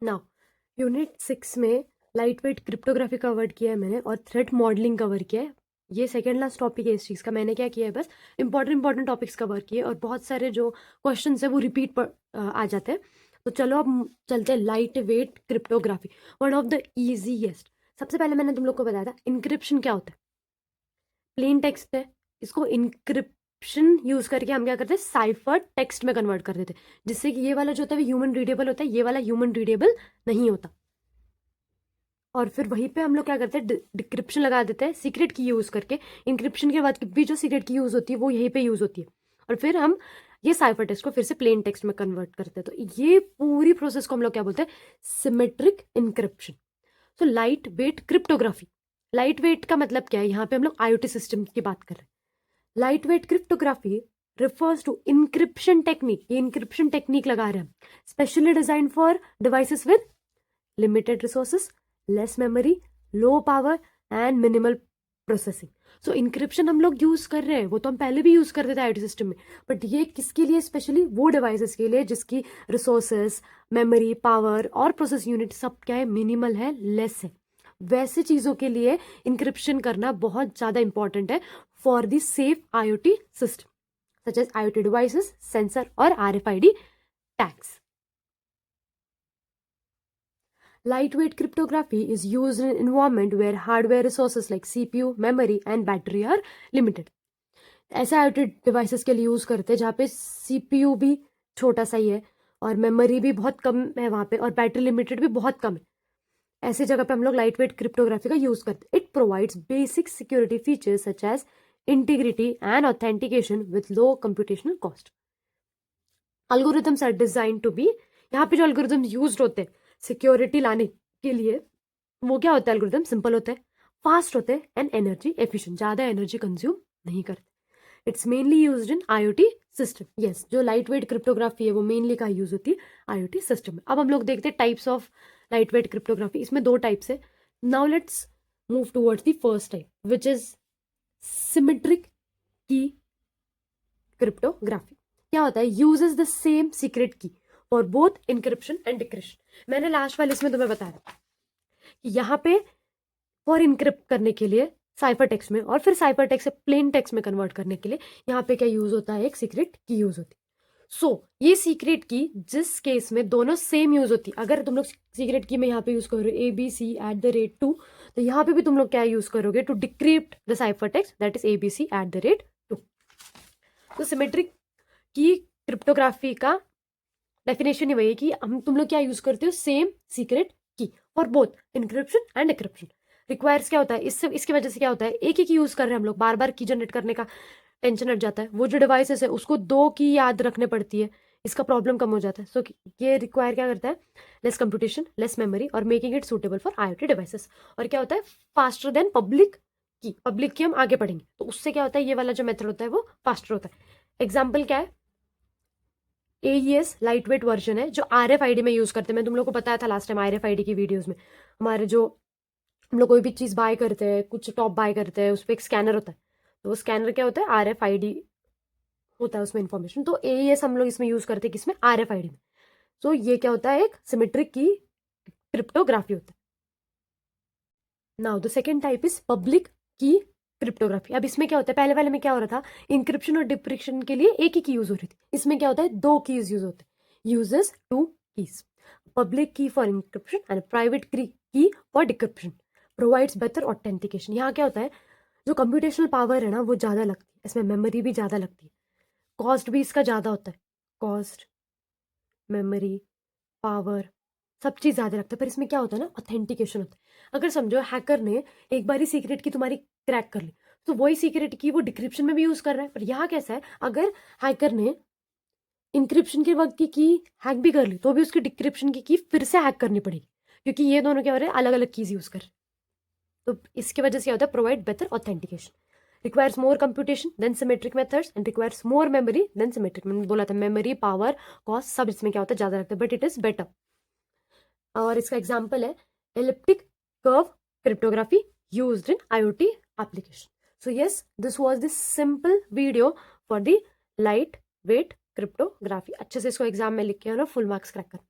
Now unit 6 में light weight cryptography cover किया है मैंने और थ्रेट मॉडलिंग कवर किया है। ये सेकेंड लास्ट टॉपिक है इस चीज़ का। मैंने क्या किया है, बस इंपॉर्टेंट टॉपिक्स कवर किए और बहुत सारे जो क्वेश्चन है वो रिपीट पर आ जाते हैं। तो चलो अब चलते हैं light weight cryptography, one of the easiest. सबसे पहले मैंने तुम लोग को बताया था इंक्रिप्शन क्या होता है। प्लेन टेक्स्ट है, इसको इंक्रिप्शन यूज करके हम क्या करते हैं, साइफर टेक्स्ट में कन्वर्ट कर देते हैं, जिससे कि ये वाला जो होता है ह्यूमन रीडेबल होता है, ये वाला ह्यूमन रीडेबल नहीं होता। और फिर वहीं पे हम लोग क्या करते हैं, डिक्रिप्शन लगा देते हैं सीक्रेट की यूज करके। इंक्रिप्शन के बाद भी जो सीक्रेट की यूज होती है वो यहीं पे यूज होती है, और फिर हम ये साइफर टेक्स्ट को फिर से प्लेन टेक्स्ट में कन्वर्ट करते हैं। तो ये पूरी प्रोसेस को हम लोग क्या बोलते हैं, सिमेट्रिक इंक्रिप्शन। तो light weight cryptography, light weight का मतलब क्या है, यहाँ पे हम लोग आईओटी सिस्टम की बात कर रहे हैं। Light weight cryptography refers to encryption technique, ये encryption technique लगा रहे हैं, specially designed for devices with limited resources, less memory, low power and minimal processing. So encryption हम लोग यूज कर रहे हैं, वो तो हम पहले भी यूज करते थे आईटी सिस्टम में, बट ये किसके लिए, स्पेशली वो डिवाइसेस के लिए जिसकी रिसोर्सेस, मेमोरी, पावर और प्रोसेस यूनिट सब क्या है, मिनिमल है, लेस है। वैसे चीजों के लिए इंक्रिप्शन करना बहुत ज्यादा इंपॉर्टेंट है for the safe IoT system such as IoT devices, sensor और RFID tags. Lightweight cryptography is used in an environment where hardware resources like CPU, memory and battery are limited. ऐसे IoT devices के लिए use करते हैं जहाँ पे CPU भी छोटा सा ही है और मेमोरी भी बहुत कम है वहाँ पे, और बैटरी लिमिटेड भी बहुत कम है। ऐसे जगह पे हम लोग लाइट वेट क्रिप्टोग्राफी का यूज करते हैं। It provides basic security features such as integrity and authentication with low computational cost. Algorithms are designed to be, यहाँ पे जो algorithms used होते हैं सिक्योरिटी लाने के लिए, वो क्या होता है, algorithm सिंपल होते हैं, फास्ट होते हैं एंड एनर्जी एफिशिएंट, ज़्यादा एनर्जी कंज्यूम नहीं करते। It's mainly used in IoT system. Yes, जो लाइट वेट क्रिप्टोग्राफी है वो मेनली कहाँ यूज होती है, आईओटी सिस्टम में। अब हम लोग देखते हैं types of light weight cryptography. इसमें दो टाइप्स है। Now let's move towards the first type which is symmetric की क्रिप्टोग्राफी। क्या होता है, यूजेस द सेम सीक्रेट की for both encryption and decryption. मैंने लास्ट वाले इसमें तुम्हें बताया कि यहाँ पे फॉर इनक्रिप्ट करने के लिए साइफर टेक्स्ट में, और फिर साइफर टेक्स्ट से प्लेन टेक्स्ट में कन्वर्ट करने के लिए यहाँ पे क्या यूज होता है, एक सीक्रेट की यूज होती है। सो ये सीक्रेट की जिस केस में दोनों सेम यूज होती है, अगर तुम लोग सीक्रेट की में यहाँ पे यूज करो ABC@2, तो यहाँ पे भी तुम लोग क्या यूज करोगे, to decrypt the cipher text that is ABC@2। तो सिमेट्रिक की क्रिप्टोग्राफी का डेफिनेशन ही वही है कि हम तुम लोग क्या यूज करते हो, सेम सीक्रेट की for both encryption and decryption. Requires क्या होता है, इसकी वजह से क्या होता है, एक ही की यूज कर रहे हैं हम लोग, बार बार की जनरेट करने का टेंशन हट जाता है। वो जो डिवाइसेस है उसको दो की याद रखने पड़ती है, इसका प्रॉब्लम कम हो जाता है। सो ये रिक्वायर क्या करता है, लेस कंप्यूटेशन, लेस मेमोरी और making it suitable for IoT devices. और क्या होता है, फास्टर देन पब्लिक की हम आगे पढ़ेंगे, तो उससे क्या होता है, ये वाला जो मेथड होता है वो फास्टर होता है। एग्जाम्पल क्या है, AES लाइट वेट वर्जन है जो RFID में यूज करते हैं। मैं तुम लोग को बताया था लास्ट टाइम RFID की वीडियोस में। हमारे जो हम लोग कोई भी चीज बाय करते हैं, कुछ टॉप बाय करते हैं, उस पर एक स्कैनर होता है, तो वो स्कैनर क्या होता है, RFID होता है उसमें इंफॉर्मेशन। तो AES हम लोग इसमें यूज करते हैं, किसमें, RFID में। तो ये क्या होता है, एक सिमेट्रिक की क्रिप्टोग्राफी होता है। Now the second type is public की क्रिप्टोग्राफी। अब इसमें क्या होता है, पहले वाले में क्या हो रहा था, इंक्रिप्शन और डिक्रिप्शन के लिए एक ही की यूज हो रही थी। इसमें क्या होता है, दो कीज यूज होते हैं, यूजेस टू कीज, पब्लिक की फॉर इंक्रिप्शन एंड प्राइवेट की for decryption, provides better authentication. यहाँ क्या होता है, जो कंप्यूटेशनल पावर है ना वो ज़्यादा लगती है, इसमें मेमोरी भी ज़्यादा लगती है, कॉस्ट भी इसका ज़्यादा होता है, कॉस्ट, मेमोरी, पावर, सब चीज़ ज़्यादा लगता है। पर इसमें क्या होता है ना, ऑथेंटिकेशन होता है। अगर समझो हैकर ने एक बार ही सीक्रेट की तुम्हारी क्रैक कर ली, तो वही सीक्रेट की वो डिक्रिप्शन में भी यूज़ कर रहा है। पर यहाँ कैसा है, अगर हैकर ने इंक्रिप्शन के वक्त की हैक भी कर ली, तो भी उसकी डिक्रिप्शन की फिर से हैक करनी पड़ेगी, क्योंकि ये दोनों क्या हो रहे हैं, अलग अलग कीज़ यूज़ कर रहे हैं। तो इसकी वजह से क्या होता है, provide better authentication, requires more computation than symmetric methods and requires more memory than symmetric. मैंने बोला था मेमोरी, पावर, कॉस्ट सब इसमें क्या होता है, ज़्यादा लगता है, बट इट इज़ बेटर। और इसका एग्जाम्पल है elliptic curve cryptography used in IoT application. So yes, this was the simple video for the light weight cryptography. अच्छे से इसको एग्जाम में लिख के ना फुल मार्क्स क्रैक करना।